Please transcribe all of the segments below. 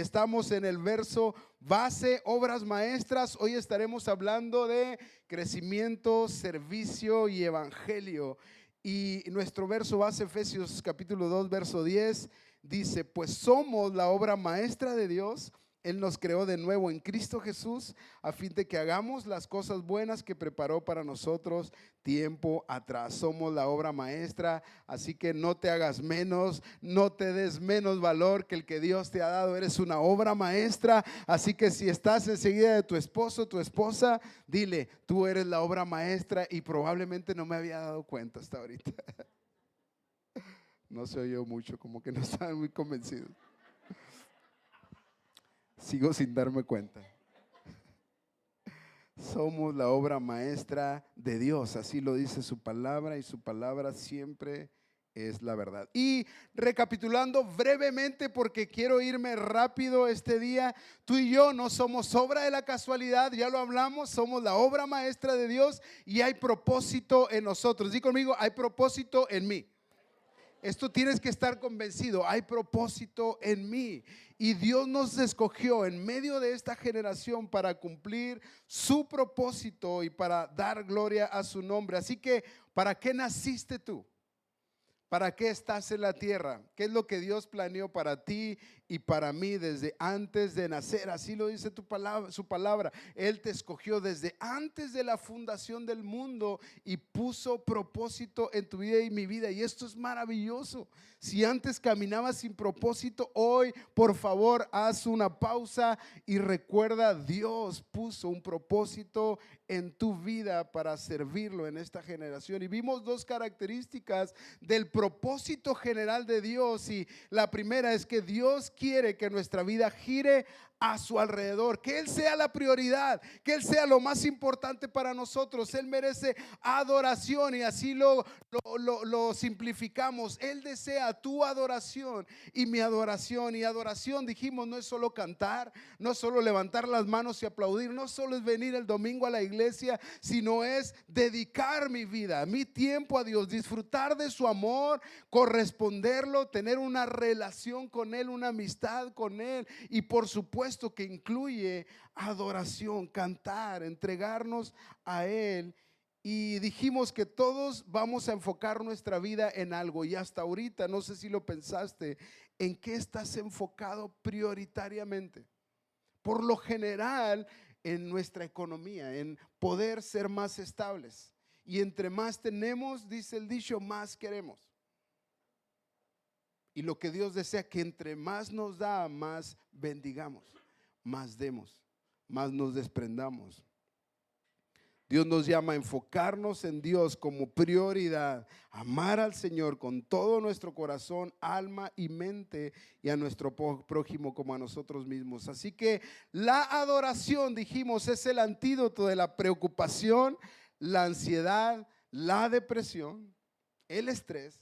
Estamos en el verso base, obras maestras. Hoy estaremos hablando de crecimiento, servicio y evangelio. Y nuestro verso base, Efesios capítulo 2, verso 10, dice: pues somos la obra maestra de Dios. Él nos creó de nuevo en Cristo Jesús a fin de que hagamos las cosas buenas que preparó para nosotros tiempo atrás. Somos la obra maestra, así que no te hagas menos, no te des menos valor que el que Dios te ha dado. Eres una obra maestra, así que si estás enseguida de tu esposo, tu esposa, dile: tú eres la obra maestra, y probablemente no me había dado cuenta hasta ahorita. No se oyó mucho, como que no estaban muy convencidos. Sigo sin darme cuenta. Somos la obra maestra de Dios, así lo dice su palabra, y su palabra siempre es la verdad. Y recapitulando brevemente, porque quiero irme rápido este día, tú y yo no somos obra de la casualidad, ya lo hablamos, somos la obra maestra de Dios y hay propósito en nosotros. Di conmigo: hay propósito en mí. Esto tienes que estar convencido, hay propósito en mí. Y Dios nos escogió en medio de esta generación para cumplir su propósito y para dar gloria a su nombre. Así que, ¿para qué naciste tú? ¿Para qué estás en la tierra? ¿Qué es lo que Dios planeó para ti y para mí desde antes de nacer? Así lo dice su palabra. Él te escogió desde antes de la fundación del mundo y puso propósito en tu vida y mi vida. Y esto es maravilloso. Si antes caminabas sin propósito, hoy por favor haz una pausa y recuerda: Dios puso un propósito en tu vida para servirlo en esta generación. Y vimos dos características del propósito general de Dios, y la primera es que Dios quiere que nuestra vida gire a su alrededor, que Él sea la prioridad, que Él sea lo más importante para nosotros. Él merece adoración, y así lo simplificamos. Él desea tu adoración y mi adoración. Y adoración, dijimos, no es solo cantar, no es solo levantar las manos y aplaudir, no solo es venir el domingo a la iglesia, sino es dedicar mi vida, mi tiempo a Dios, disfrutar de su amor, corresponderlo, tener una relación con Él, una amistad con Él, y por supuesto que incluye adoración, cantar, entregarnos a Él. Y dijimos que todos vamos a enfocar nuestra vida en algo, y hasta ahorita, no sé si lo pensaste, ¿en qué estás enfocado prioritariamente? Por lo general, en nuestra economía, en poder ser más estables. Y entre más tenemos, dice el dicho, más queremos. Y lo que Dios desea, que entre más nos da, más bendigamos, más demos, más nos desprendamos. Dios nos llama a enfocarnos en Dios como prioridad, amar al Señor con todo nuestro corazón, alma y mente, y a nuestro prójimo como a nosotros mismos. Así que la adoración, dijimos, es el antídoto de la preocupación, la ansiedad, la depresión, el estrés.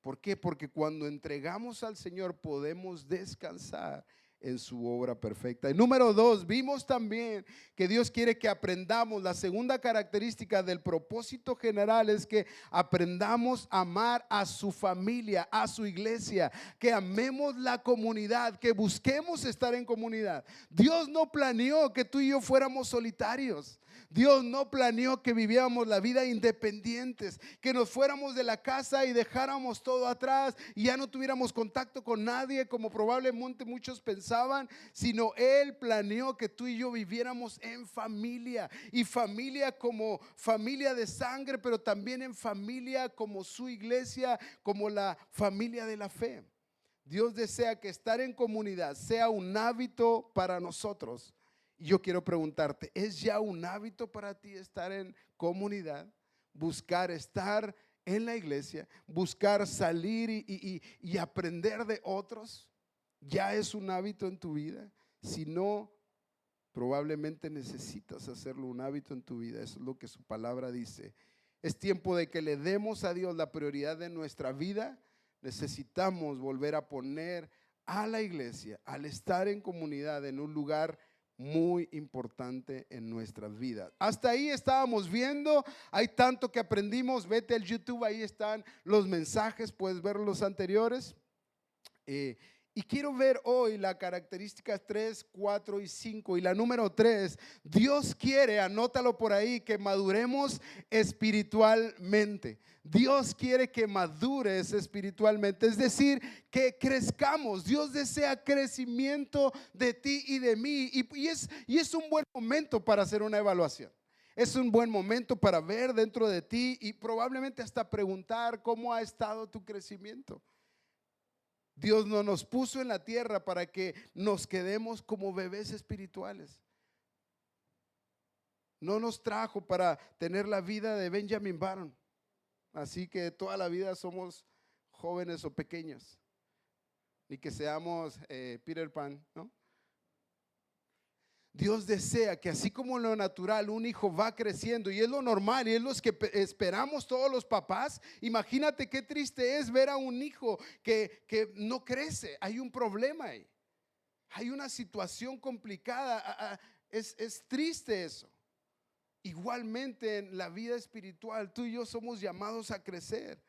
¿Por qué? Porque cuando entregamos al Señor podemos descansar en su obra perfecta. Y número dos, vimos también que Dios quiere que aprendamos. La segunda característica del propósito general es que aprendamos a amar a su familia, a su iglesia, que amemos la comunidad, que busquemos estar en comunidad. Dios no planeó que tú y yo fuéramos solitarios. Dios no planeó que viviéramos la vida independientes, que nos fuéramos de la casa y dejáramos todo atrás y ya no tuviéramos contacto con nadie, como probablemente muchos pensaban, sino Él planeó que tú y yo viviéramos en familia, y familia como familia de sangre, pero también en familia como su iglesia, como la familia de la fe. Dios desea que estar en comunidad sea un hábito para nosotros. Yo quiero preguntarte, ¿es ya un hábito para ti estar en comunidad? Buscar estar en la iglesia, buscar salir y aprender de otros. ¿Ya es un hábito en tu vida? Si no, probablemente necesitas hacerlo un hábito en tu vida. Eso es lo que su palabra dice. Es tiempo de que le demos a Dios la prioridad de nuestra vida. Necesitamos volver a poner a la iglesia, al estar en comunidad, en un lugar muy importante en nuestras vidas. Hasta ahí estábamos viendo, hay tanto que aprendimos. Vete al YouTube, ahí están los mensajes, puedes ver los anteriores. Y quiero ver hoy las características 3, 4 y 5. Y la número 3, Dios quiere, anótalo por ahí, que maduremos espiritualmente. Dios quiere que madures espiritualmente, es decir, que crezcamos. Dios desea crecimiento de ti y de mí. Y es un buen momento para hacer una evaluación. Es un buen momento para ver dentro de ti y probablemente hasta preguntar cómo ha estado tu crecimiento. Dios no nos puso en la tierra para que nos quedemos como bebés espirituales. No nos trajo para tener la vida de Benjamin Button. Así que toda la vida somos jóvenes o pequeños. Ni que seamos Peter Pan, ¿no? Dios desea que así como en lo natural un hijo va creciendo y es lo normal y es lo que esperamos todos los papás. Imagínate qué triste es ver a un hijo que no crece. Hay un problema ahí. Hay una situación complicada. Es triste eso. Igualmente en la vida espiritual tú y yo somos llamados a crecer.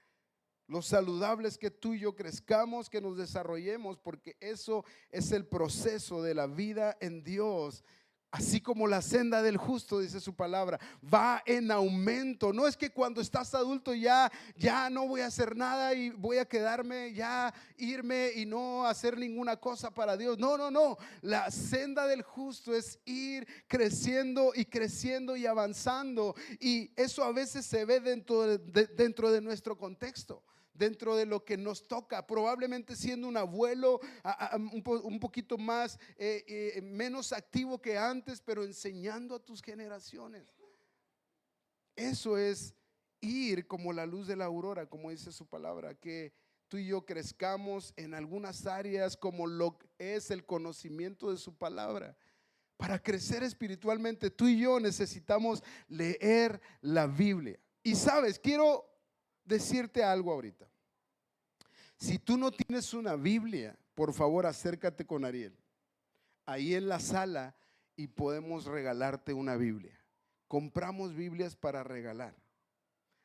Lo saludable es que tú y yo crezcamos, que nos desarrollemos, porque eso es el proceso de la vida en Dios. Así como la senda del justo, dice su palabra, va en aumento. No es que cuando estás adulto ya no voy a hacer nada y voy a quedarme, ya irme y no hacer ninguna cosa para Dios. No. La senda del justo es ir creciendo y avanzando. Y eso a veces se ve dentro de nuestro contexto, dentro de lo que nos toca, probablemente siendo un abuelo un poquito más menos activo que antes, pero enseñando a tus generaciones. Eso es ir como la luz de la aurora, como dice su palabra, que tú y yo crezcamos en algunas áreas como lo es el conocimiento de su palabra. Para crecer espiritualmente, tú y yo necesitamos leer la Biblia. Y sabes, quiero decirte algo ahorita. Si tú no tienes una Biblia, por favor acércate con Ariel ahí en la sala y podemos regalarte una Biblia. Compramos Biblias para regalar.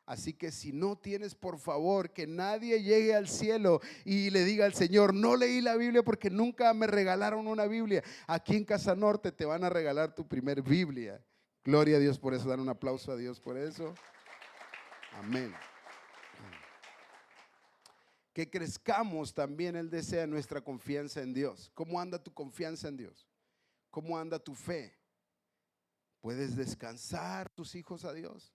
Así que si no tienes, por favor, que nadie llegue al cielo y le diga al Señor: no leí la Biblia porque nunca me regalaron una Biblia. Aquí en Casa Norte te van a regalar tu primer Biblia. Gloria a Dios por eso. Dan un aplauso a Dios por eso. Amén. Que crezcamos también, Él desea nuestra confianza en Dios. ¿Cómo anda tu confianza en Dios? ¿Cómo anda tu fe? ¿Puedes descansar tus hijos a Dios?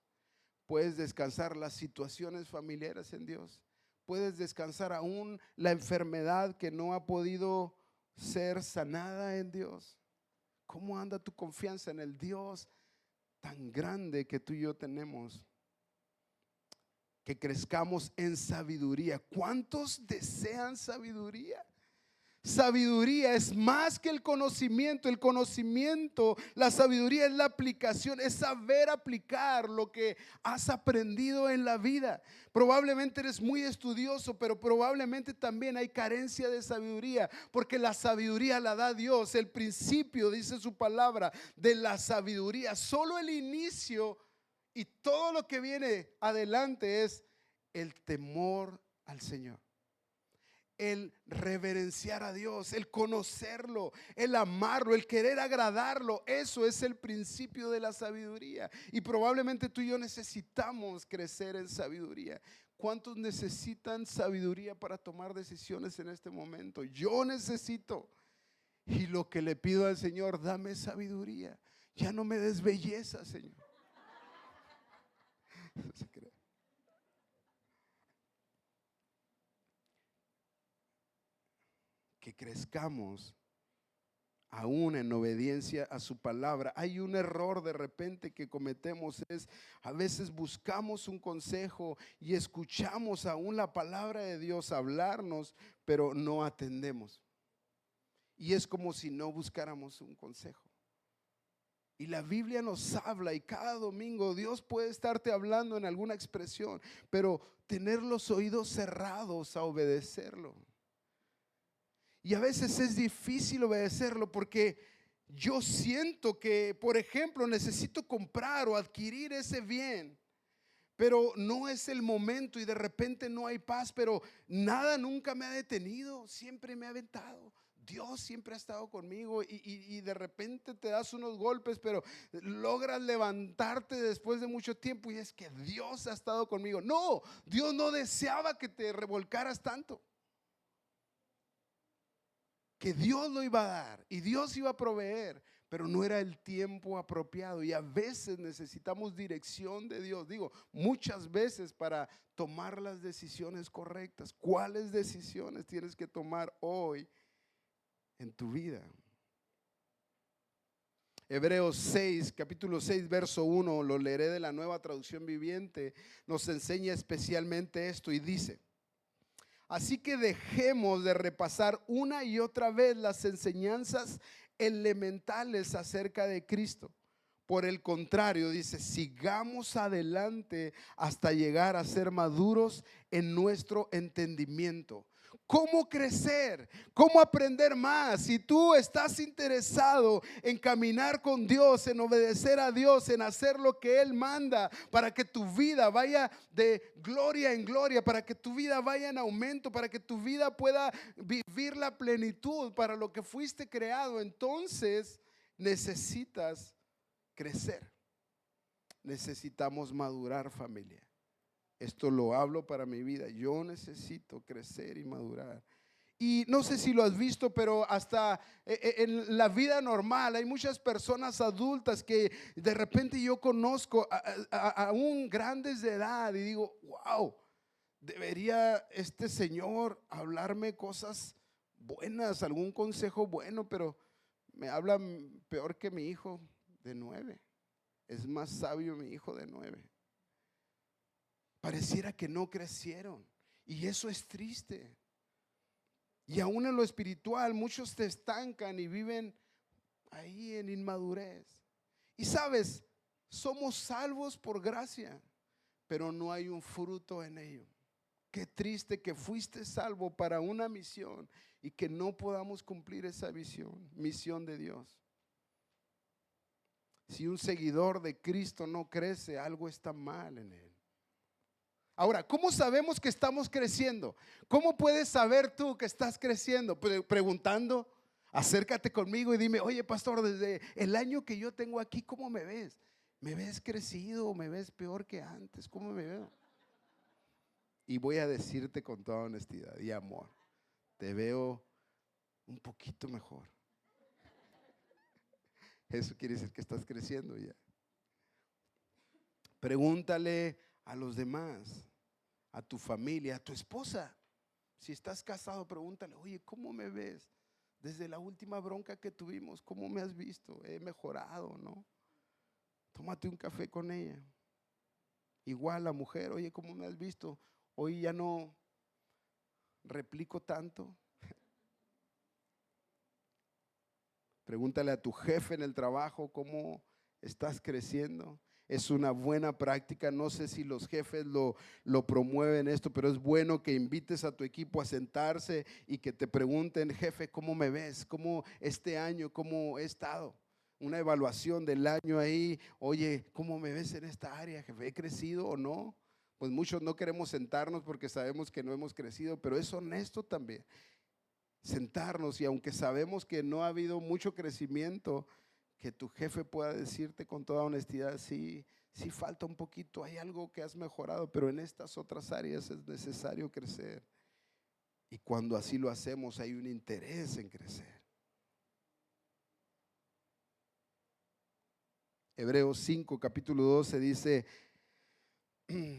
¿Puedes descansar las situaciones familiares en Dios? ¿Puedes descansar aún la enfermedad que no ha podido ser sanada en Dios? ¿Cómo anda tu confianza en el Dios tan grande que tú y yo tenemos? Que crezcamos en sabiduría. ¿Cuántos desean sabiduría? Sabiduría es más que el conocimiento. El conocimiento, la sabiduría es la aplicación, es saber aplicar lo que has aprendido en la vida. Probablemente eres muy estudioso, pero probablemente también hay carencia de sabiduría, porque la sabiduría la da Dios. El principio, dice su palabra, de la sabiduría, solo el inicio y todo lo que viene adelante es el temor al Señor, el reverenciar a Dios, el conocerlo, el amarlo, el querer agradarlo. Eso es el principio de la sabiduría. Y probablemente tú y yo necesitamos crecer en sabiduría. ¿Cuántos necesitan sabiduría para tomar decisiones en este momento? Yo necesito. Y lo que le pido al Señor: dame sabiduría. Ya no me des belleza, Señor. Que crezcamos aún en obediencia a su palabra. Hay un error de repente que cometemos, es a veces buscamos un consejo y escuchamos aún la palabra de Dios hablarnos, pero no atendemos. Y es como si no buscáramos un consejo. Y la Biblia nos habla, y cada domingo Dios puede estarte hablando en alguna expresión, pero tener los oídos cerrados a obedecerlo. Y a veces es difícil obedecerlo porque yo siento que, por ejemplo, necesito comprar o adquirir ese bien, pero no es el momento y de repente no hay paz, pero nada nunca me ha detenido, siempre me ha aventado. Dios siempre ha estado conmigo y de repente te das unos golpes, pero logras levantarte después de mucho tiempo y es que Dios ha estado conmigo. No, Dios no deseaba que te revolcaras tanto. Que Dios lo iba a dar y Dios iba a proveer, pero no era el tiempo apropiado. Y a veces necesitamos dirección de Dios. Digo, muchas veces para tomar las decisiones correctas. ¿Cuáles decisiones tienes que tomar hoy en tu vida? Hebreos 6, capítulo 6, verso 1, lo leeré de la Nueva Traducción Viviente, nos enseña especialmente esto y dice: así que dejemos de repasar una y otra vez las enseñanzas elementales acerca de Cristo. Por el contrario, dice, sigamos adelante hasta llegar a ser maduros en nuestro entendimiento. ¿Cómo crecer? ¿Cómo aprender más? Si tú estás interesado en caminar con Dios, en obedecer a Dios, en hacer lo que Él manda, para que tu vida vaya de gloria en gloria, para que tu vida vaya en aumento, para que tu vida pueda vivir la plenitud para lo que fuiste creado, entonces necesitas crecer. Necesitamos madurar, familia. Esto lo hablo para mi vida. Yo necesito crecer y madurar. Y no sé si lo has visto, pero hasta en la vida normal hay muchas personas adultas que de repente yo conozco aún grandes de edad y digo, wow, debería este señor hablarme cosas buenas, algún consejo bueno, pero me habla peor que mi hijo de 9. Es más sabio mi hijo de 9. Pareciera que no crecieron y eso es triste. Y aún en lo espiritual muchos te estancan y viven ahí en inmadurez. Y sabes, somos salvos por gracia, pero no hay un fruto en ello. Qué triste que fuiste salvo para una misión y que no podamos cumplir esa misión de Dios. Si un seguidor de Cristo no crece, algo está mal en él. Ahora, ¿cómo sabemos que estamos creciendo? ¿Cómo puedes saber tú que estás creciendo? Preguntando, acércate conmigo y dime, oye pastor, desde el año que yo tengo aquí, ¿cómo me ves? ¿Me ves crecido o me ves peor que antes? ¿Cómo me veo? Y voy a decirte con toda honestidad y amor, te veo un poquito mejor. Eso quiere decir que estás creciendo ya. Pregúntale a los demás, a tu familia, a tu esposa. Si estás casado, pregúntale, oye, ¿cómo me ves? Desde la última bronca que tuvimos, ¿cómo me has visto? ¿He mejorado, no? Tómate un café con ella. Igual la mujer, oye, ¿cómo me has visto? Hoy ya no replico tanto. Pregúntale a tu jefe en el trabajo, ¿cómo estás creciendo? Es una buena práctica. No sé si los jefes lo promueven esto, pero es bueno que invites a tu equipo a sentarse y que te pregunten, jefe, ¿cómo me ves? ¿Cómo este año? ¿Cómo he estado? Una evaluación del año ahí. Oye, ¿cómo me ves en esta área, jefe? ¿He crecido o no? Pues muchos no queremos sentarnos porque sabemos que no hemos crecido, pero es honesto también sentarnos y aunque sabemos que no ha habido mucho crecimiento, que tu jefe pueda decirte con toda honestidad, sí, sí falta un poquito, hay algo que has mejorado, pero en estas otras áreas es necesario crecer. Y cuando así lo hacemos, hay un interés en crecer. Hebreos 5, capítulo 12 dice,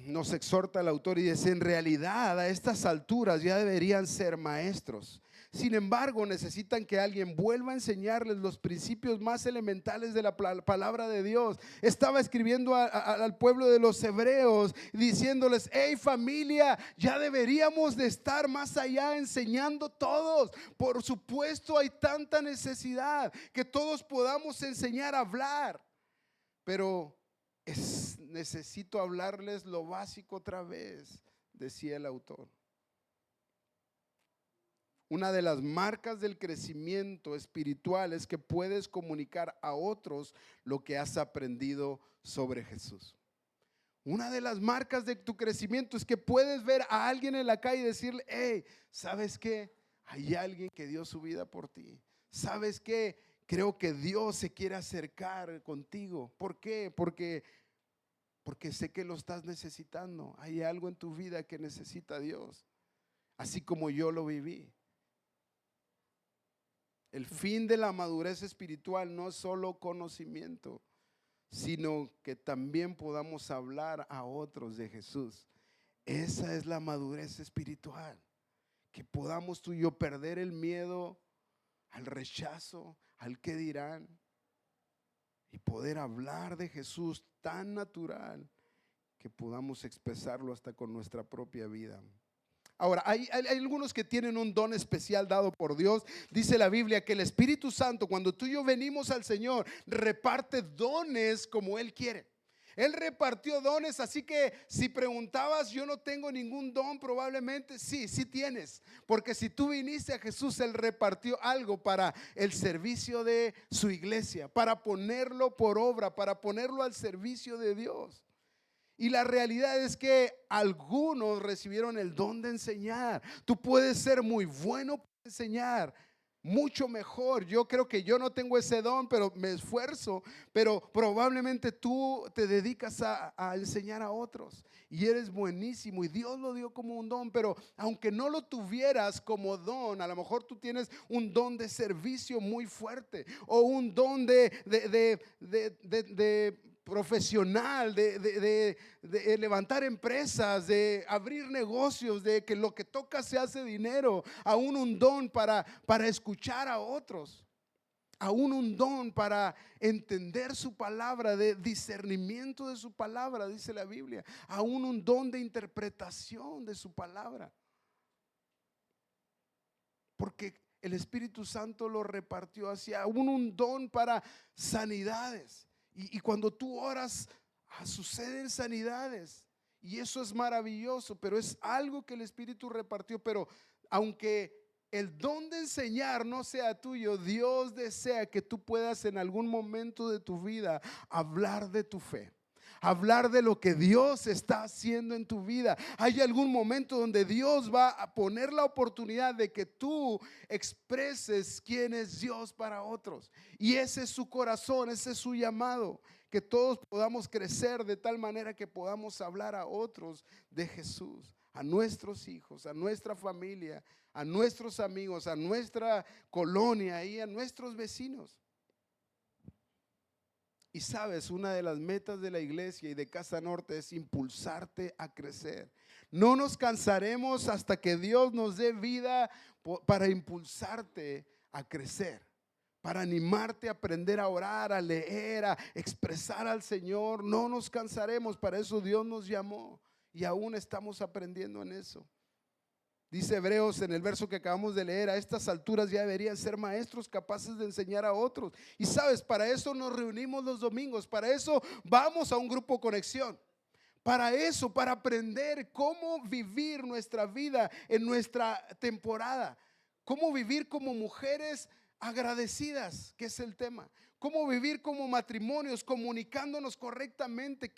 nos exhorta el autor y dice, en realidad a estas alturas ya deberían ser maestros. Sin embargo, necesitan que alguien vuelva a enseñarles los principios más elementales de la palabra de Dios. Estaba escribiendo al pueblo de los hebreos, diciéndoles, hey familia, ya deberíamos de estar más allá enseñando todos. Por supuesto hay tanta necesidad que todos podamos enseñar a hablar, pero necesito hablarles lo básico otra vez, decía el autor. Una de las marcas del crecimiento espiritual es que puedes comunicar a otros lo que has aprendido sobre Jesús. Una de las marcas de tu crecimiento es que puedes ver a alguien en la calle y decirle: hey, ¿sabes qué? Hay alguien que dio su vida por ti. ¿Sabes qué? Creo que Dios se quiere acercar contigo. ¿Por qué? Porque sé que lo estás necesitando. Hay algo en tu vida que necesita Dios, así como yo lo viví. El fin de la madurez espiritual no es solo conocimiento, sino que también podamos hablar a otros de Jesús. Esa es la madurez espiritual, que podamos tú y yo perder el miedo al rechazo, al qué dirán, y poder hablar de Jesús tan natural que podamos expresarlo hasta con nuestra propia vida. Ahora, hay algunos que tienen un don especial dado por Dios. Dice la Biblia que el Espíritu Santo, cuando tú y yo venimos al Señor, reparte dones como Él quiere. Él repartió dones, así que si preguntabas, yo no tengo ningún don, probablemente sí tienes. Porque si tú viniste a Jesús, Él repartió algo para el servicio de su iglesia, para ponerlo por obra, para ponerlo al servicio de Dios. Y la realidad es que algunos recibieron el don de enseñar. Tú puedes ser muy bueno para enseñar, mucho mejor. Yo creo que yo no tengo ese don, pero me esfuerzo. Pero probablemente tú te dedicas a enseñar a otros y eres buenísimo y Dios lo dio como un don. Pero aunque no lo tuvieras como don, a lo mejor tú tienes un don de servicio muy fuerte, o un don de profesional, de levantar empresas, de abrir negocios, de que lo que toca se hace dinero. Aún un don para escuchar a otros, aún un don para entender su palabra, de discernimiento de su palabra, dice la Biblia. Aún un don de interpretación de su palabra, porque el Espíritu Santo lo repartió hacia. Aún un don para sanidades. Y cuando tú oras, suceden sanidades. Y eso es maravilloso, pero es algo que el Espíritu repartió. Pero aunque el don de enseñar no sea tuyo, Dios desea que tú puedas en algún momento de tu vida hablar de tu fe, hablar de lo que Dios está haciendo en tu vida. Hay algún momento donde Dios va a poner la oportunidad de que tú expreses quién es Dios para otros. Y ese es su corazón, ese es su llamado, que todos podamos crecer de tal manera que podamos hablar a otros de Jesús, a nuestros hijos, a nuestra familia, a nuestros amigos, a nuestra colonia y a nuestros vecinos. Y sabes, una de las metas de la iglesia y de Casa Norte es impulsarte a crecer. No nos cansaremos hasta que Dios nos dé vida para impulsarte a crecer, para animarte a aprender a orar, a leer, a expresar al Señor. No nos cansaremos, para eso Dios nos llamó y aún estamos aprendiendo en eso. Dice Hebreos en el verso que acabamos de leer: a estas alturas ya deberían ser maestros capaces de enseñar a otros. Y sabes, para eso nos reunimos los domingos, para eso vamos a un grupo conexión, para eso, para aprender cómo vivir nuestra vida en nuestra temporada, cómo vivir como mujeres agradecidas, que es el tema. Cómo vivir como matrimonios, comunicándonos correctamente.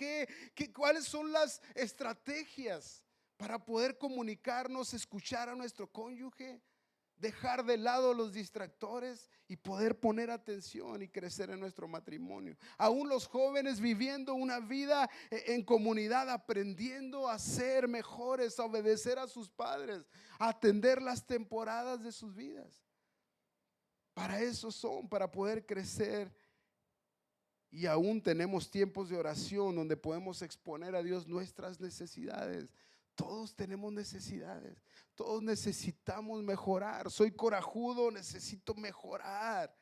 ¿Cuáles son las estrategias para poder comunicarnos, escuchar a nuestro cónyuge, dejar de lado los distractores y poder poner atención y crecer en nuestro matrimonio? Aún los jóvenes viviendo una vida en comunidad, aprendiendo a ser mejores, a obedecer a sus padres, a atender las temporadas de sus vidas. Para eso son, para poder crecer. Y aún tenemos tiempos de oración donde podemos exponer a Dios nuestras necesidades. Todos tenemos necesidades, todos necesitamos mejorar. Soy corajudo, necesito mejorar.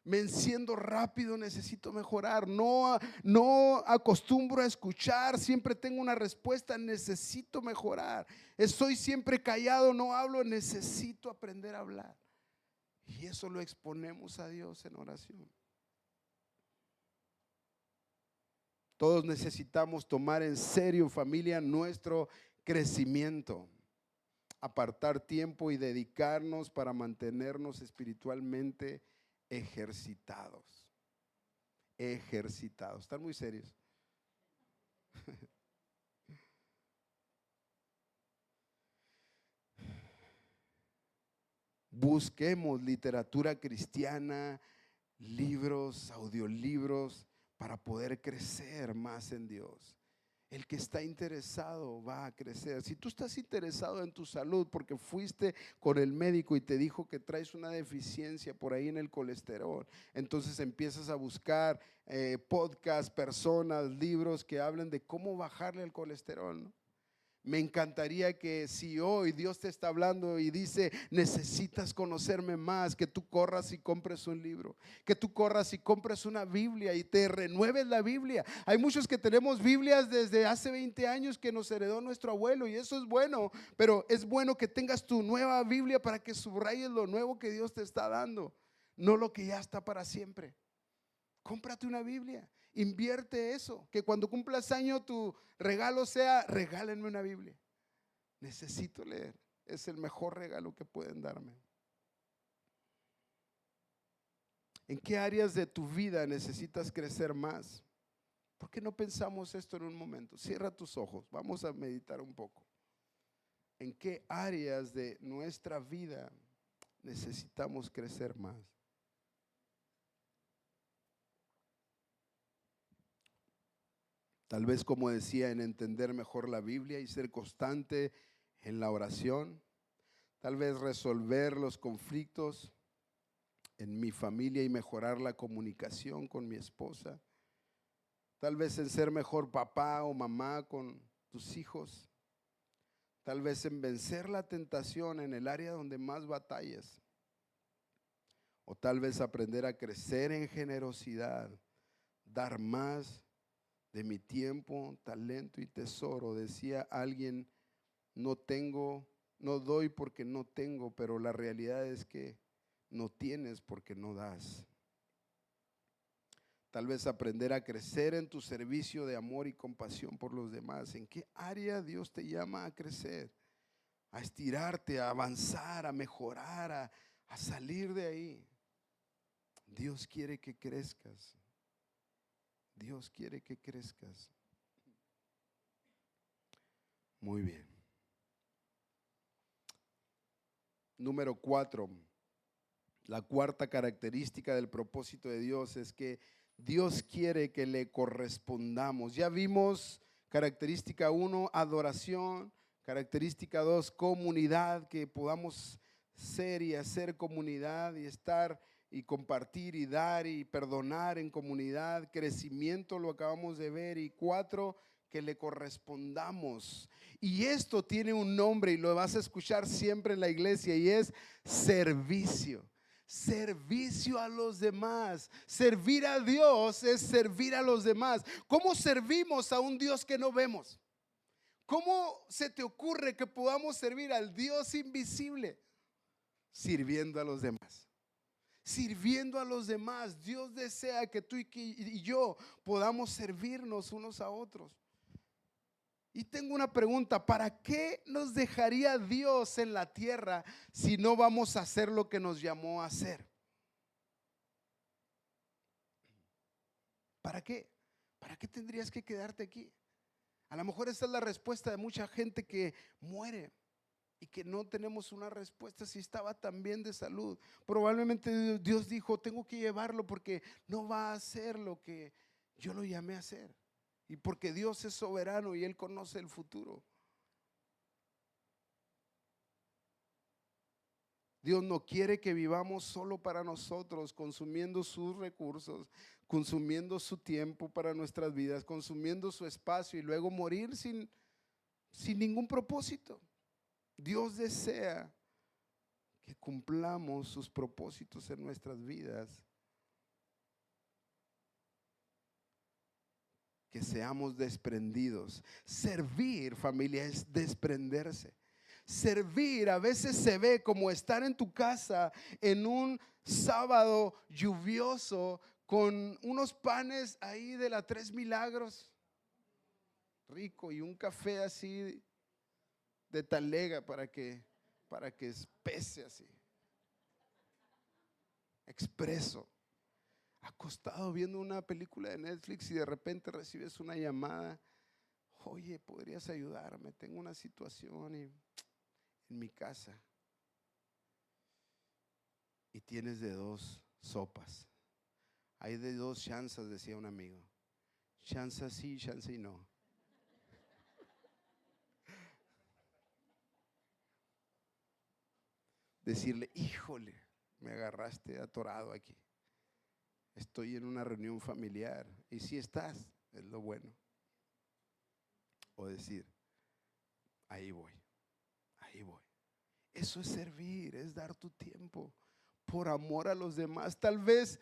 Me enciendo rápido, necesito mejorar. No acostumbro a escuchar, siempre tengo una respuesta, necesito mejorar. Estoy siempre callado, no hablo, necesito aprender a hablar. Y eso lo exponemos a Dios en oración. Todos necesitamos tomar en serio, familia, nuestro crecimiento, apartar tiempo y dedicarnos para mantenernos espiritualmente ejercitados. Están muy serios. Busquemos literatura cristiana, libros, audiolibros, para poder crecer más en Dios. El que está interesado va a crecer. Si tú estás interesado en tu salud porque fuiste con el médico y te dijo que traes una deficiencia por ahí en el colesterol, entonces empiezas a buscar podcasts, personas, libros que hablen de cómo bajarle el colesterol, ¿no? Me encantaría que si hoy Dios te está hablando y dice, necesitas conocerme más, que tú corras y compres un libro, que tú corras y compres una Biblia y te renueves la Biblia. Hay muchos que tenemos Biblias desde hace 20 años que nos heredó nuestro abuelo y eso es bueno, pero es bueno que tengas tu nueva Biblia para que subrayes lo nuevo que Dios te está dando, no lo que ya está para siempre. Cómprate una Biblia, invierte eso, que cuando cumplas año tu regalo sea, regálenme una Biblia. Necesito leer, es el mejor regalo que pueden darme. ¿En qué áreas de tu vida necesitas crecer más? ¿Por qué no pensamos esto en un momento? Cierra tus ojos, vamos a meditar un poco. ¿En qué áreas de nuestra vida necesitamos crecer más? Tal vez, como decía, en entender mejor la Biblia y ser constante en la oración. Tal vez resolver los conflictos en mi familia y mejorar la comunicación con mi esposa. Tal vez en ser mejor papá o mamá con tus hijos. Tal vez en vencer la tentación en el área donde más batallas. O tal vez aprender a crecer en generosidad, dar más de mi tiempo, talento y tesoro. Decía alguien, no tengo, no doy porque no tengo, pero la realidad es que no tienes porque no das. Tal vez aprender a crecer en tu servicio de amor y compasión por los demás. ¿En qué área Dios te llama a crecer? A estirarte, a avanzar, a mejorar, a salir de ahí. Dios quiere que crezcas. Dios quiere que crezcas. Muy bien. Número 4. La cuarta característica del propósito de Dios es que Dios quiere que le correspondamos. Ya vimos característica 1, adoración. Característica 2, comunidad, que podamos ser y hacer comunidad y estar y compartir y dar y perdonar en comunidad. Crecimiento, lo acabamos de ver. Y 4, que le correspondamos. Y esto tiene un nombre y lo vas a escuchar siempre en la iglesia y es servicio. Servicio a los demás. Servir a Dios es servir a los demás. ¿Cómo servimos a un Dios que no vemos? ¿Cómo se te ocurre que podamos servir al Dios invisible? Sirviendo a los demás. Sirviendo a los demás. Dios desea que tú y yo podamos servirnos unos a otros. Y tengo una pregunta, ¿para qué nos dejaría Dios en la tierra si no vamos a hacer lo que nos llamó a hacer? ¿Para qué? ¿Para qué tendrías que quedarte aquí? A lo mejor esa es la respuesta de mucha gente que muere y que no tenemos una respuesta si estaba tan bien de salud. Probablemente Dios dijo, tengo que llevarlo porque no va a hacer lo que yo lo llamé a hacer. Y porque Dios es soberano y Él conoce el futuro. Dios no quiere que vivamos solo para nosotros, consumiendo sus recursos, consumiendo su tiempo para nuestras vidas, consumiendo su espacio y luego morir sin ningún propósito. Dios desea que cumplamos sus propósitos en nuestras vidas, que seamos desprendidos. Servir, familia, es desprenderse. Servir a veces se ve como estar en tu casa en un sábado lluvioso con unos panes ahí de la Tres Milagros, rico, y un café así de talega para que espese así, expreso. Acostado viendo una película de Netflix y de repente recibes una llamada. Oye, ¿podrías ayudarme? Tengo una situación en mi casa. y tienes de dos sopas. Hay de dos chances, decía un amigo. Chance sí, chance y no. Decirle, híjole, me agarraste atorado aquí. Estoy en una reunión familiar. Y si estás, es lo bueno. O decir, ahí voy, ahí voy. Eso es servir, es dar tu tiempo por amor a los demás. Tal vez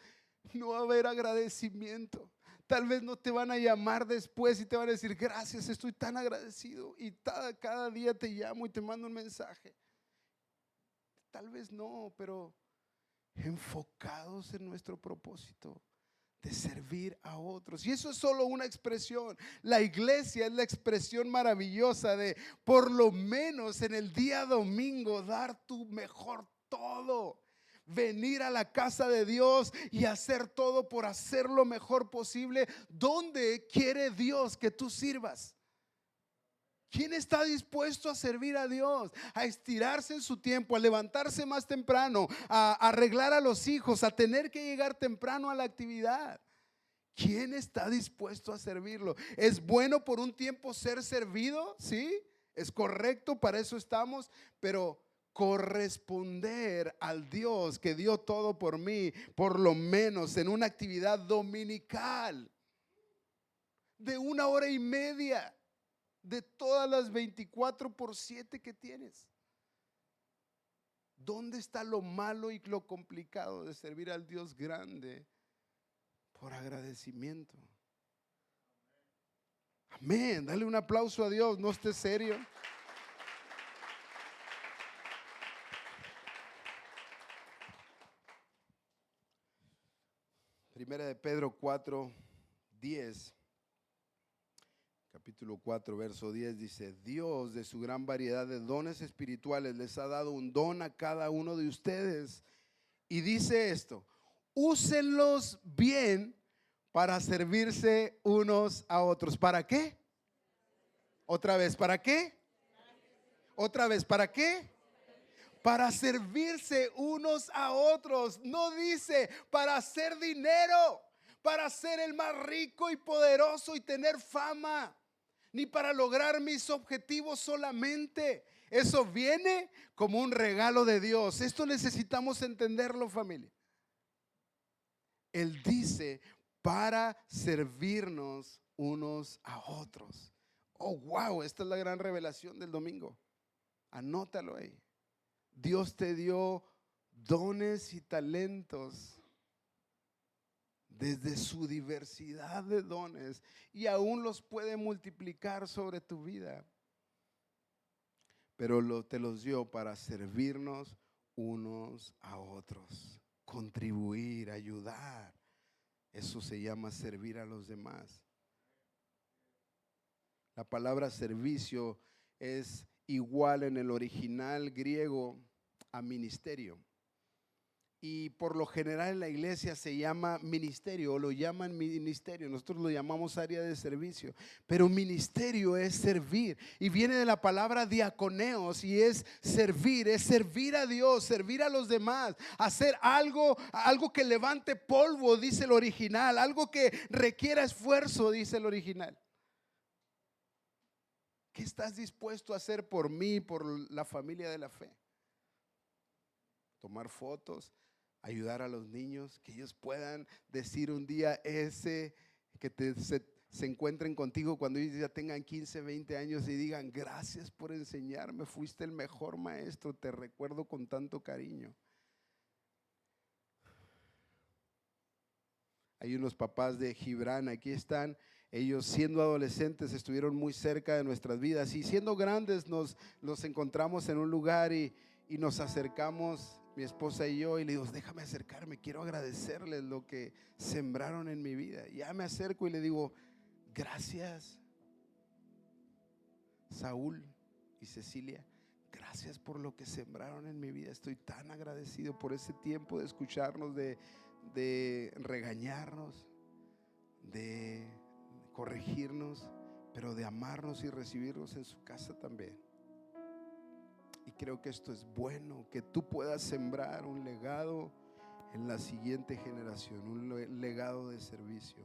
no va a haber agradecimiento. Tal vez no te van a llamar después y te van a decir, gracias, estoy tan agradecido. Y cada día te llamo y te mando un mensaje. Tal vez no, pero enfocados en nuestro propósito de servir a otros. Y eso es solo una expresión. La iglesia es la expresión maravillosa de, por lo menos en el día domingo, dar tu mejor todo. Venir a la casa de Dios y hacer todo por hacer lo mejor posible. ¿Dónde quiere Dios que tú sirvas? ¿Quién está dispuesto a servir a Dios? A estirarse en su tiempo, a levantarse más temprano, a arreglar a los hijos, a tener que llegar temprano a la actividad. ¿Quién está dispuesto a servirlo? ¿Es bueno por un tiempo ser servido? Sí, es correcto, para eso estamos, pero corresponder al Dios que dio todo por mí, por lo menos en una actividad dominical de 1 hora y media. De todas las 24/7 que tienes. ¿Dónde está lo malo y lo complicado de servir al Dios grande por agradecimiento? Amén. Dale un aplauso a Dios, no estés serio. Primera de Pedro 4:10. Capítulo 4, verso 10 dice, Dios de su gran variedad de dones espirituales les ha dado un don a cada uno de ustedes. Y dice esto, úsenlos bien para servirse unos a otros. ¿Para qué? Otra vez, ¿para qué? Otra vez, ¿para qué? Para servirse unos a otros. No dice para hacer dinero, para ser el más rico y poderoso y tener fama, ni para lograr mis objetivos solamente. Eso viene como un regalo de Dios. Esto necesitamos entenderlo, familia. Él dice para servirnos unos a otros. Oh, wow, esta es la gran revelación del domingo. Anótalo ahí. Dios te dio dones y talentos desde su diversidad de dones y aún los puede multiplicar sobre tu vida. Pero te los dio para servirnos unos a otros, contribuir, ayudar. Eso se llama servir a los demás. La palabra servicio es igual en el original griego a ministerio. Y por lo general en la iglesia se llama ministerio o lo llaman ministerio. Nosotros lo llamamos área de servicio. Pero ministerio es servir. Y viene de la palabra diaconeos y es servir a Dios, servir a los demás. Hacer algo que levante polvo, dice el original. Algo que requiera esfuerzo, dice el original. ¿Qué estás dispuesto a hacer por mí, por la familia de la fe? Tomar fotos, ayudar a los niños, que ellos puedan decir un día que se encuentren contigo cuando ellos ya tengan 15, 20 años y digan, gracias por enseñarme, fuiste el mejor maestro, te recuerdo con tanto cariño. Hay unos papás de Gibran, aquí están. Ellos siendo adolescentes estuvieron muy cerca de nuestras vidas y siendo grandes nos encontramos en un lugar y nos acercamos, mi esposa y yo, y le digo, déjame acercarme, quiero agradecerles lo que sembraron en mi vida. Y ya me acerco y le digo, gracias Saúl y Cecilia, gracias por lo que sembraron en mi vida. Estoy tan agradecido por ese tiempo de escucharnos, de regañarnos, de corregirnos, pero de amarnos y recibirnos en su casa también. Y creo que esto es bueno, que tú puedas sembrar un legado en la siguiente generación, un legado de servicio.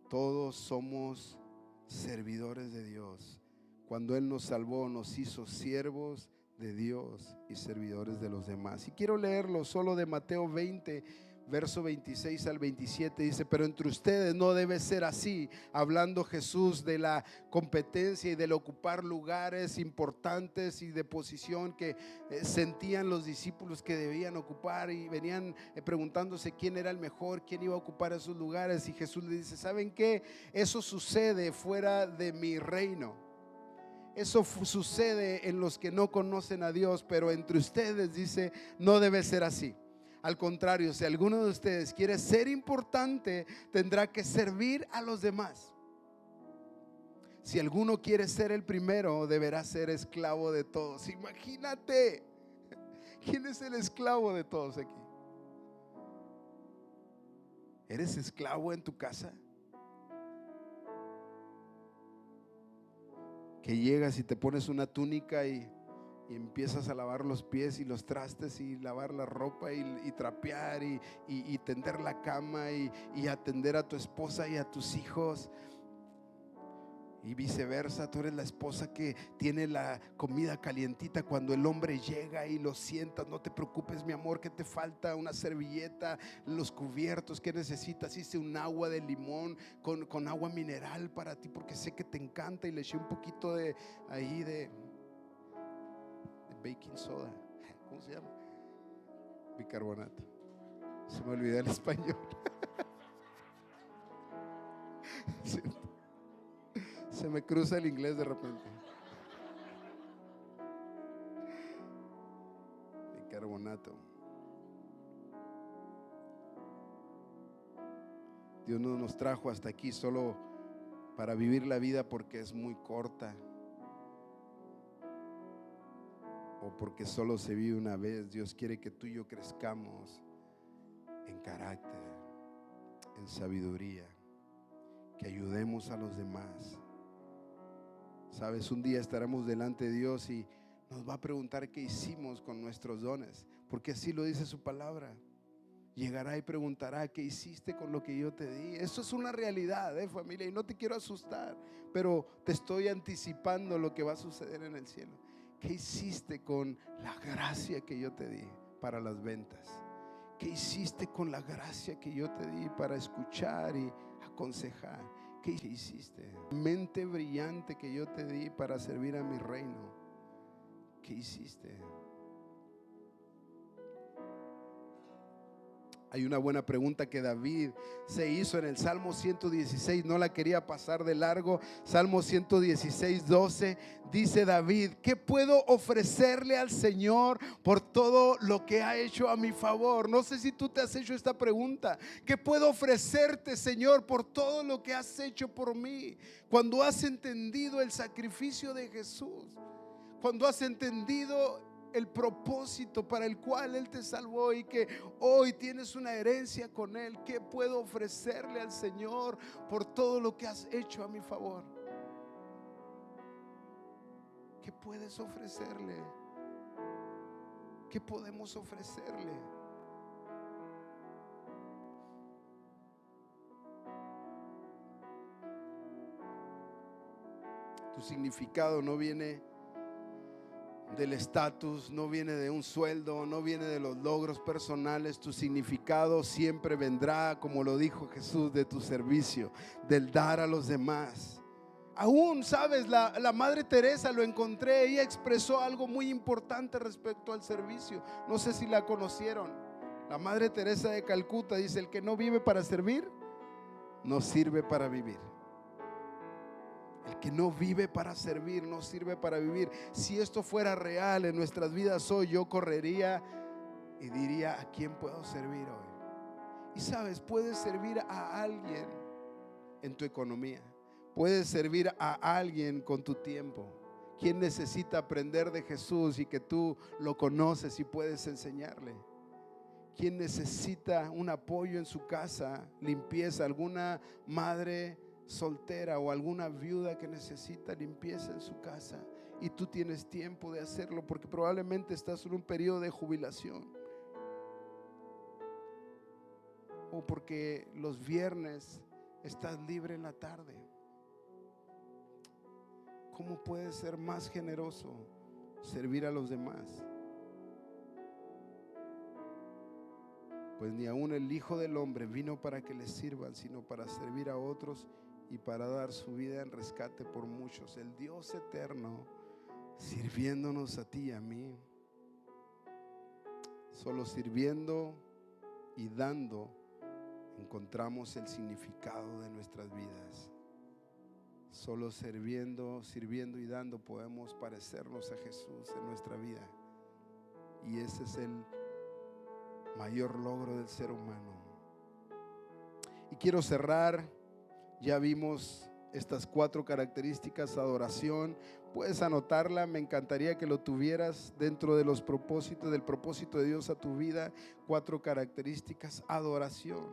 Todos somos servidores de Dios. Cuando Él nos salvó, nos hizo siervos de Dios y servidores de los demás. Y quiero leerlo solo de Mateo 20, verso 26 al 27. Dice: pero entre ustedes no debe ser así. Hablando Jesús de la competencia y del ocupar lugares importantes y de posición que sentían los discípulos que debían ocupar, y venían preguntándose quién era el mejor, quién iba a ocupar esos lugares. Y Jesús le dice: ¿saben qué? Eso sucede fuera de mi reino. Eso sucede en los que no conocen a Dios, pero entre ustedes, dice, no debe ser así. Al contrario, si alguno de ustedes quiere ser importante, tendrá que servir a los demás. Si alguno quiere ser el primero, deberá ser esclavo de todos. Imagínate, ¿quién es el esclavo de todos aquí? ¿Eres esclavo en tu casa? Que llegas y te pones una túnica y empiezas a lavar los pies y los trastes y lavar la ropa y trapear y tender la cama y atender a tu esposa y a tus hijos. Y viceversa, tú eres la esposa que tiene la comida calientita cuando el hombre llega y lo sientas. No te preocupes, mi amor, que te falta una servilleta, los cubiertos que necesitas. Hice un agua de limón con agua mineral para ti porque sé que te encanta, y le eché un poquito de baking soda. ¿Cómo se llama? Bicarbonato. Se me olvidó el español. Se me cruza el inglés de repente. Bicarbonato. Dios no nos trajo hasta aquí solo para vivir la vida porque es muy corta o porque solo se vive una vez. Dios quiere que tú y yo crezcamos en carácter, en sabiduría, que ayudemos a los demás. Sabes, un día estaremos delante de Dios y nos va a preguntar qué hicimos con nuestros dones, porque así lo dice su palabra. Llegará y preguntará: ¿qué hiciste con lo que yo te di? Eso es una realidad, familia, y no te quiero asustar, pero te estoy anticipando lo que va a suceder en el cielo. ¿Qué hiciste con la gracia que yo te di para las ventas? ¿Qué hiciste con la gracia que yo te di para escuchar y aconsejar? ¿Qué hiciste? Mente brillante que yo te di para servir a mi reino. ¿Qué hiciste? Hay una buena pregunta que David se hizo en el Salmo 116, no la quería pasar de largo. Salmo 116, 12, dice David: ¿qué puedo ofrecerle al Señor por todo lo que ha hecho a mi favor? No sé si tú te has hecho esta pregunta. ¿Qué puedo ofrecerte, Señor, por todo lo que has hecho por mí? Cuando has entendido el sacrificio de Jesús, cuando has entendido el propósito para el cual Él te salvó y que hoy tienes una herencia con Él, ¿qué puedo ofrecerle al Señor por todo lo que has hecho a mi favor? ¿Qué puedes ofrecerle? ¿Qué podemos ofrecerle? Tu significado no viene del estatus, no viene de un sueldo, no viene de los logros personales. Tu significado siempre vendrá, como lo dijo Jesús, de tu servicio, del dar a los demás. Aún, sabes, la Madre Teresa, lo encontré, ella expresó algo muy importante respecto al servicio. No sé si la conocieron. La Madre Teresa de Calcuta dice: el que no vive para servir, no sirve para vivir. El que no vive para servir, no sirve para vivir. Si esto fuera real en nuestras vidas hoy, yo correría y diría: ¿a quién puedo servir hoy? Y sabes, puedes servir a alguien en tu economía, puedes servir a alguien con tu tiempo. ¿Quién necesita aprender de Jesús y que tú lo conoces y puedes enseñarle? ¿Quién necesita un apoyo en su casa, limpieza? ¿Alguna madre soltera o alguna viuda que necesita limpieza en su casa y tú tienes tiempo de hacerlo porque probablemente estás en un periodo de jubilación? o porque los viernes estás libre en la tarde. ¿Cómo puedes ser más generoso? Servir a los demás. Pues ni aun el Hijo del Hombre vino para que le sirvan, sino para servir a otros y para dar su vida en rescate por muchos. El Dios eterno sirviéndonos a ti y a mí. Solo sirviendo y dando encontramos el significado de nuestras vidas. Solo sirviendo y dando podemos parecernos a Jesús en nuestra vida. Y ese es el mayor logro del ser humano. Y quiero cerrar. Ya vimos estas 4 características: adoración. Puedes anotarla, me encantaría que lo tuvieras dentro de los propósitos, del propósito de Dios a tu vida. 4 características: adoración,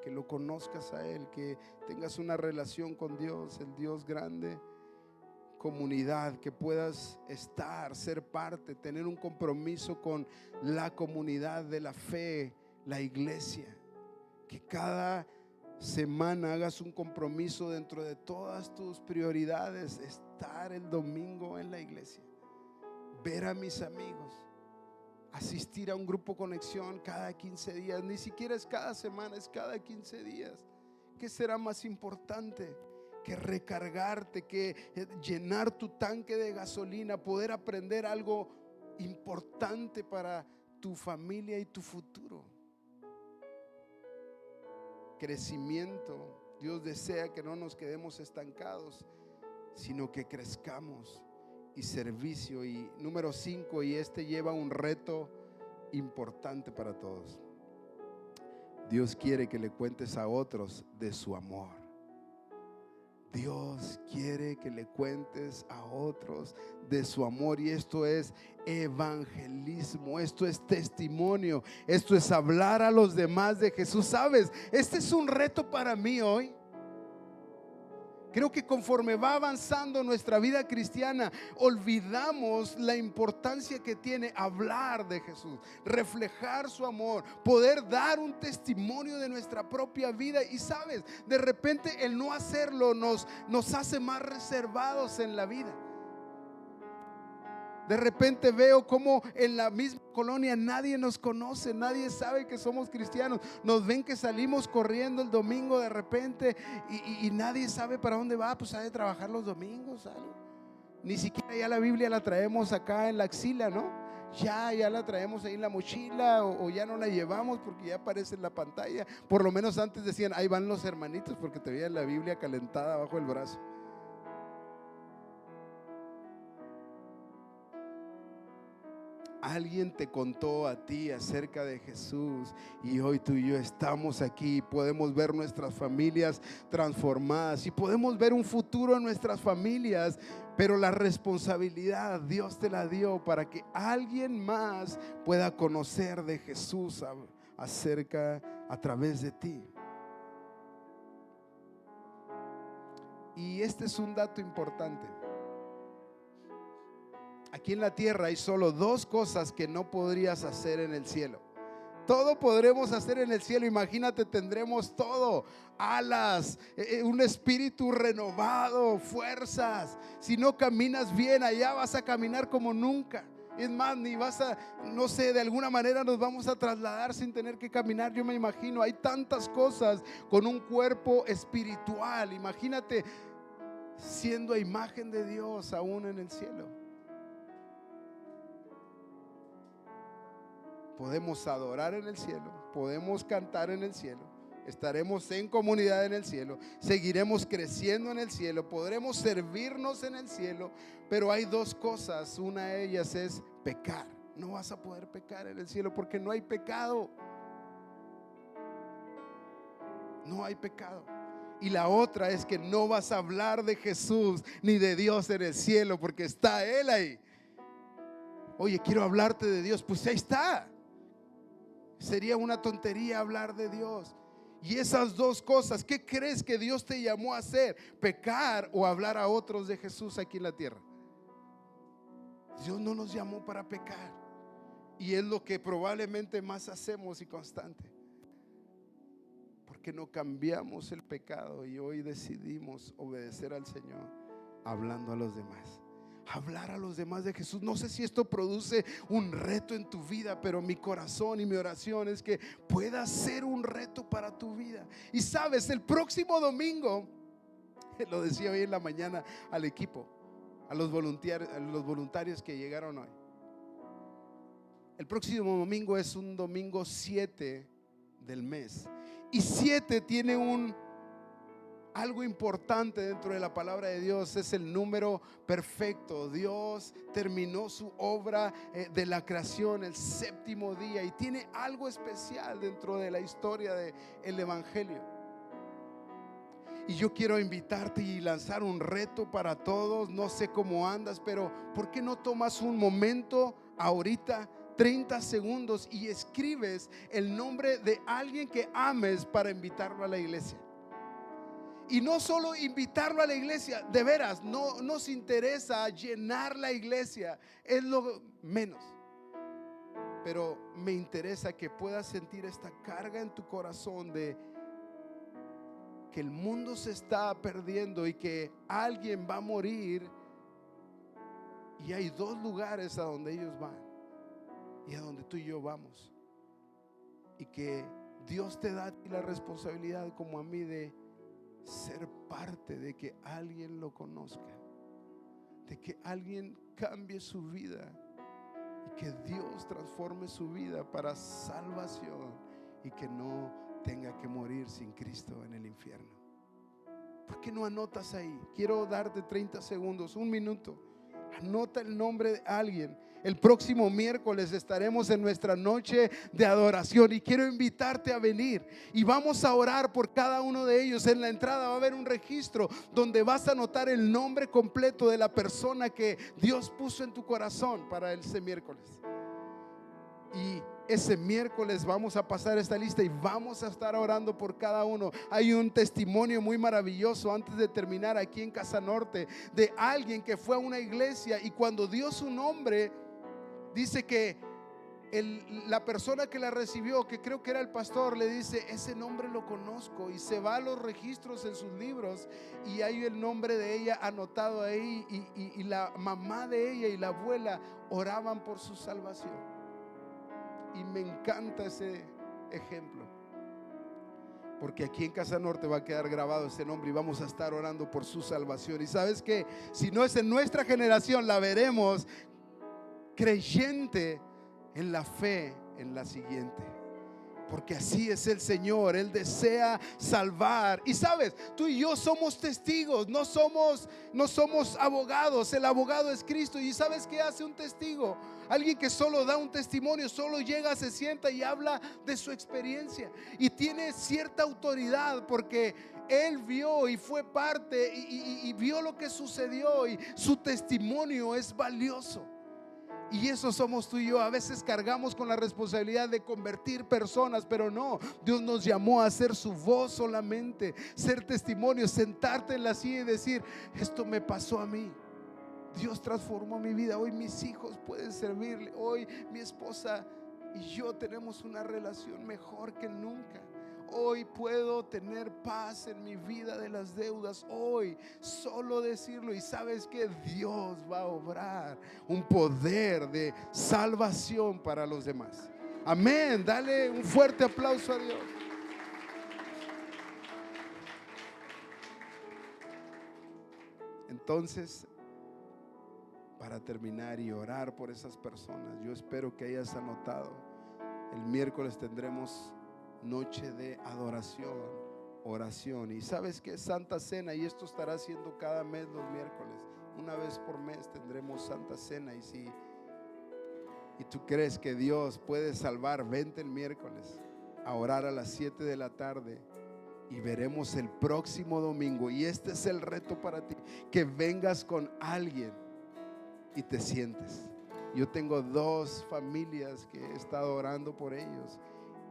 que lo conozcas a Él, que tengas una relación con Dios, el Dios grande. Comunidad, que puedas estar, ser parte, tener un compromiso con la comunidad de la fe, la iglesia. Que cada semana hagas un compromiso dentro de todas tus prioridades, estar el domingo en la iglesia, ver a mis amigos, asistir a un grupo conexión cada 15 días. Ni siquiera es cada semana, es cada 15 días. ¿Qué será más importante que recargarte, que llenar tu tanque de gasolina, poder aprender algo importante para tu familia y tu futuro? Crecimiento. Dios desea que no nos quedemos estancados, sino que crezcamos. Y servicio. Y número 5, y este lleva un reto importante para todos. Dios quiere que le cuentes a otros de su amor. Dios quiere que le cuentes a otros de su amor. Y esto es evangelismo, esto es testimonio, esto es hablar a los demás de Jesús. ¿Sabes? Este es un reto para mí hoy. Creo que conforme va avanzando nuestra vida cristiana, olvidamos la importancia que tiene hablar de Jesús, reflejar su amor, poder dar un testimonio de nuestra propia vida. Y sabes, de repente el no hacerlo nos hace más reservados en la vida. De repente veo como en la misma colonia nadie nos conoce, nadie sabe que somos cristianos. Nos ven que salimos corriendo el domingo de repente y nadie sabe para dónde va. Pues ha de trabajar los domingos, algo. Ni siquiera ya la Biblia la traemos acá en la axila, ¿no? Ya la traemos ahí en la mochila o ya no la llevamos porque ya aparece en la pantalla. Por lo menos antes decían, ahí van los hermanitos, porque te veían la Biblia calentada bajo el brazo. Alguien te contó a ti acerca de Jesús y hoy tú y yo estamos aquí. Podemos ver nuestras familias transformadas y podemos ver un futuro en nuestras familias, pero la responsabilidad Dios te la dio para que alguien más pueda conocer de Jesús a través de ti. Y este es un dato importante. Aquí en la tierra hay solo 2 cosas que no podrías hacer en el cielo. Todo podremos hacer en el cielo. Imagínate, tendremos todo: alas, un espíritu renovado, fuerzas. Si no caminas bien allá, vas a caminar como nunca. Es más, ni vas a, no sé, de alguna manera nos vamos a trasladar sin tener que caminar. Yo me imagino, hay tantas cosas con un cuerpo espiritual. Imagínate siendo a imagen de Dios aún en el cielo. Podemos adorar en el cielo, podemos cantar en el cielo, estaremos en comunidad en el cielo, seguiremos creciendo en el cielo, podremos servirnos en el cielo. Pero hay 2 cosas, una de ellas es pecar. No vas a poder pecar en el cielo porque no hay pecado. No hay pecado. Y la otra es que no vas a hablar de Jesús ni de Dios en el cielo porque está Él ahí. Oye, quiero hablarte de Dios, pues ahí está. Sería una tontería hablar de Dios. Y esas 2 cosas, ¿qué crees que Dios te llamó a hacer? ¿Pecar o hablar a otros de Jesús aquí en la tierra? Dios no nos llamó para pecar. Y es lo que probablemente más hacemos y constante. ¿Por qué no cambiamos el pecado y hoy decidimos obedecer al Señor hablando a los demás? Hablar a los demás de Jesús. No sé si esto produce un reto en tu vida, pero mi corazón y mi oración es que pueda ser un reto para tu vida. Y sabes, el próximo domingo, lo decía hoy en la mañana al equipo, a los voluntarios que llegaron hoy. El próximo domingo es un domingo 7 del mes. Y 7 tiene algo importante dentro de la palabra de Dios. Es el número perfecto. Dios terminó su obra de la creación el séptimo día y tiene algo especial dentro de la historia del evangelio. Y yo quiero invitarte y lanzar un reto para todos. No sé cómo andas, pero ¿por qué no tomas un momento ahorita, 30 segundos, y escribes el nombre de alguien que ames para invitarlo a la iglesia? Y no solo invitarlo a la iglesia, de veras, no nos interesa llenar la iglesia, es lo menos. Pero me interesa que puedas sentir esta carga en tu corazón de que el mundo se está perdiendo y que alguien va a morir. Y hay 2 lugares a donde ellos van y a donde tú y yo vamos. Y que Dios te da a ti la responsabilidad, como a mí, de ser parte de que alguien lo conozca, de que alguien cambie su vida y que Dios transforme su vida para salvación y que no tenga que morir sin Cristo en el infierno. ¿Por qué no anotas ahí? Quiero darte 30 segundos, 1 minuto. Anota el nombre de alguien. El próximo miércoles estaremos en nuestra noche de adoración y quiero invitarte a venir y vamos a orar por cada uno de ellos. En la entrada va a haber un registro donde vas a anotar el nombre completo de la persona que Dios puso en tu corazón para ese miércoles. Y ese miércoles vamos a pasar esta lista y vamos a estar orando por cada uno. Hay un testimonio muy maravilloso antes de terminar aquí en Casa Norte de alguien que fue a una iglesia y cuando dio su nombre, dice que la persona que la recibió, que creo que era el pastor, le dice: ese nombre lo conozco, y se va a los registros en sus libros y hay el nombre de ella anotado ahí, y la mamá de ella y la abuela oraban por su salvación. Y me encanta ese ejemplo, porque aquí en Casa Norte va a quedar grabado ese nombre y vamos a estar orando por su salvación. Y sabes que si no es en nuestra generación, la veremos creyente en la fe en la siguiente, porque así es el Señor. Él desea salvar. Y sabes, tú y yo somos testigos, no somos abogados. El abogado es Cristo. Y sabes qué hace un testigo: alguien que solo da un testimonio, solo llega, se sienta y habla de su experiencia y tiene cierta autoridad porque él vio y fue parte y vio lo que sucedió, y su testimonio es valioso. Y eso somos tú y yo. A veces cargamos con la responsabilidad de convertir personas, pero no, Dios nos llamó a ser su voz solamente, ser testimonio, sentarte en la silla y decir: esto me pasó a mí, Dios transformó mi vida, hoy mis hijos pueden servirle, hoy mi esposa y yo tenemos una relación mejor que nunca. Hoy puedo tener paz en mi vida de las deudas. Hoy solo decirlo, y sabes que Dios va a obrar un poder de salvación para los demás. Amén. Dale un fuerte aplauso a Dios. Entonces, para terminar y orar por esas personas, yo espero que hayas anotado. El miércoles tendremos noche de adoración, oración. Y sabes que es Santa Cena, y esto estará haciendo cada mes los miércoles. Una vez por mes tendremos Santa Cena. Y tú crees que Dios puede salvar, vente el miércoles a orar a las 7 de la tarde. Y veremos el próximo domingo. Y este es el reto para ti: que vengas con alguien y te sientes. Yo tengo 2 familias que he estado orando por ellos,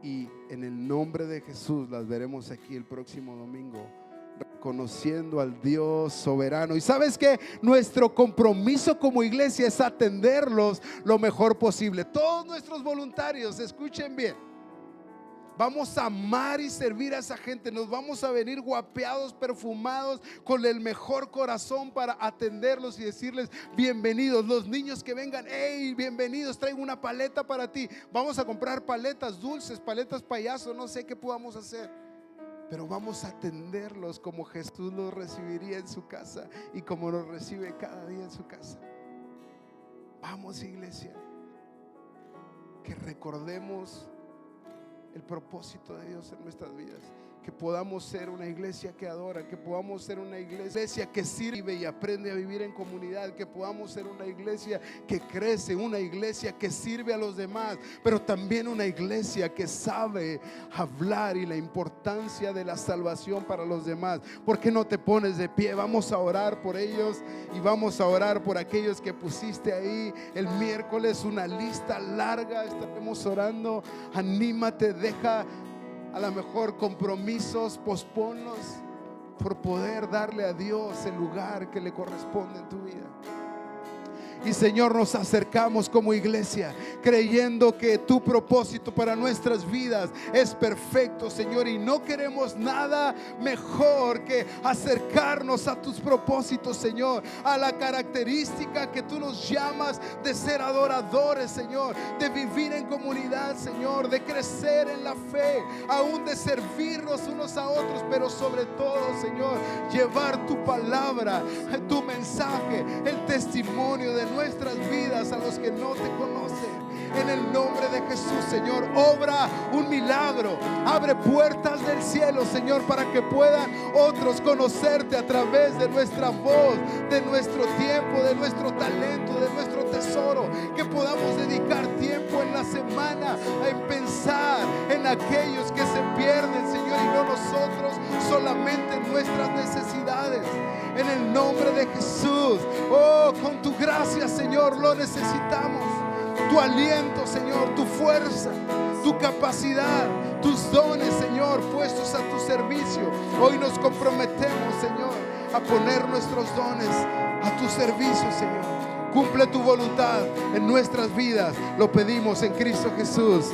y en el nombre de Jesús las veremos aquí el próximo domingo, reconociendo al Dios soberano. Y sabes que nuestro compromiso como iglesia es atenderlos lo mejor posible. Todos nuestros voluntarios, escuchen bien, Vamos a amar y servir a esa gente. Nos vamos a venir guapeados, perfumados, con el mejor corazón para atenderlos y decirles bienvenidos. Los niños que vengan, hey, bienvenidos, traigo una paleta para ti. Vamos a comprar paletas dulces, paletas payaso, no sé qué podamos hacer, pero vamos a atenderlos como Jesús los recibiría en su casa y como los recibe cada día en su casa. Vamos, iglesia, que recordemos el propósito de Dios en nuestras vidas, que podamos ser una iglesia que adora, que podamos ser una iglesia que sirve y aprende a vivir en comunidad, que podamos ser una iglesia que crece, una iglesia que sirve a los demás, pero también una iglesia que sabe hablar y la importancia de la salvación para los demás. ¿Por qué no te pones de pie? Vamos a orar por ellos y vamos a orar por aquellos que pusiste ahí el miércoles, una lista larga. Estaremos orando. Anímate, deja a lo mejor compromisos, posponlos por poder darle a Dios el lugar que le corresponde en tu vida. Y Señor, nos acercamos como iglesia creyendo que tu propósito para nuestras vidas es perfecto, Señor, y no queremos nada mejor que acercarnos a tus propósitos, Señor, a la característica que tú nos llamas de ser adoradores, Señor, de vivir en comunidad, Señor, de crecer en la fe, aún de servirnos unos a otros, pero sobre todo, Señor, llevar tu palabra, tu mensaje, el testimonio de nuestras vidas a los que no te conocen. En el nombre de Jesús, Señor, obra un milagro, abre puertas del cielo, Señor, para que puedan otros conocerte a través de nuestra voz, de nuestro tiempo, de nuestro talento, de nuestro tesoro. Que podamos dedicar tiempo en la semana en pensar en aquellos que se pierden, Señor, y no nosotros solamente en nuestras necesidades. En el nombre de Jesús, oh, con tu gracia, Señor, lo necesitamos. Tu aliento, Señor, tu fuerza, tu capacidad, tus dones, Señor, puestos a tu servicio. Hoy nos comprometemos, Señor, a poner nuestros dones a tu servicio, Señor. Cumple tu voluntad en nuestras vidas. Lo pedimos en Cristo Jesús.